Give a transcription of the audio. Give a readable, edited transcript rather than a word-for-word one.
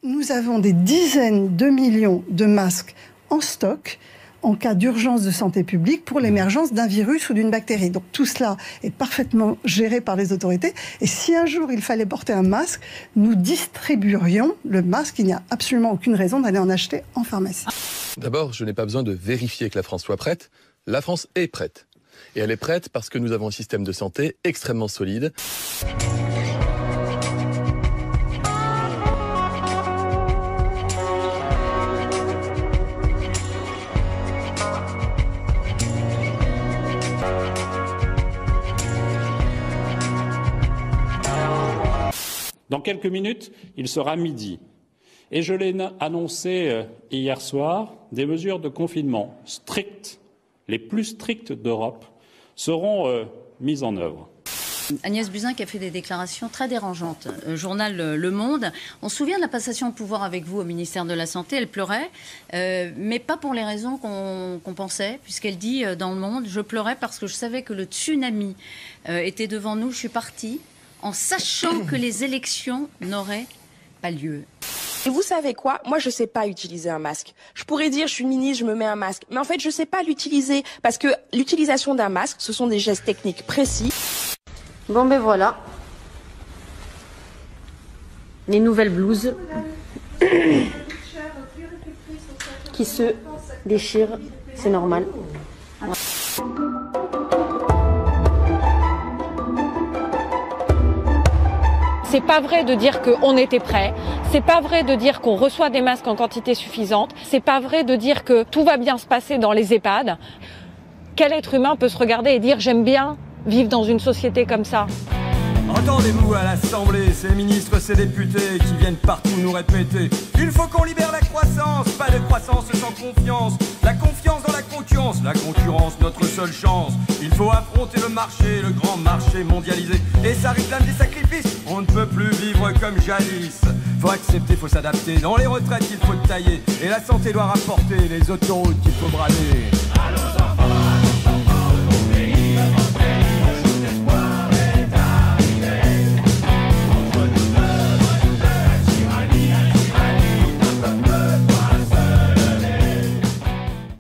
Nous avons des dizaines de millions de masques en stock en cas d'urgence de santé publique pour l'émergence d'un virus ou d'une bactérie. Donc tout cela est parfaitement géré par les autorités. Et si un jour il fallait porter un masque, nous distribuerions le masque. Il n'y a absolument aucune raison d'aller en acheter en pharmacie. D'abord, je n'ai pas besoin de vérifier que la France soit prête. La France est prête. Et elle est prête parce que nous avons un système de santé extrêmement solide. Dans quelques minutes, il sera midi. Et je l'ai annoncé hier soir, des mesures de confinement strictes, les plus strictes d'Europe, seront mises en œuvre. Agnès Buzyn qui a fait des déclarations très dérangeantes. Journal Le Monde. On se souvient de la passation de pouvoir avec vous au ministère de la Santé. Elle pleurait, mais pas pour les raisons qu'on pensait, puisqu'elle dit dans Le Monde, je pleurais parce que je savais que le tsunami était devant nous. Je suis partie en sachant que les élections n'auraient pas lieu. Et vous savez quoi? Moi, je sais pas utiliser un masque. Je pourrais dire, je suis ministre, je me mets un masque. Mais en fait, je sais pas l'utiliser. Parce que l'utilisation d'un masque, ce sont des gestes techniques précis. Bon, ben voilà. Les nouvelles blouses qui se déchirent, c'est normal. C'est pas vrai de dire qu'on était prêt. C'est pas vrai de dire qu'on reçoit des masques en quantité suffisante. C'est pas vrai de dire que tout va bien se passer dans les EHPAD. Quel être humain peut se regarder et dire j'aime bien vivre dans une société comme ça? Entendez-vous à l'Assemblée, ces ministres, ces députés qui viennent partout nous répéter qu'il faut qu'on libère la croissance, pas de croissance sans confiance, la confiance dans la concurrence notre seule chance. Il faut affronter le marché, le grand marché mondialisé, et ça réclame des sacrifices, on ne peut plus vivre comme jadis. Faut accepter, faut s'adapter, dans les retraites il faut tailler, et la santé doit rapporter les autoroutes qu'il faut brader. Allons enfants.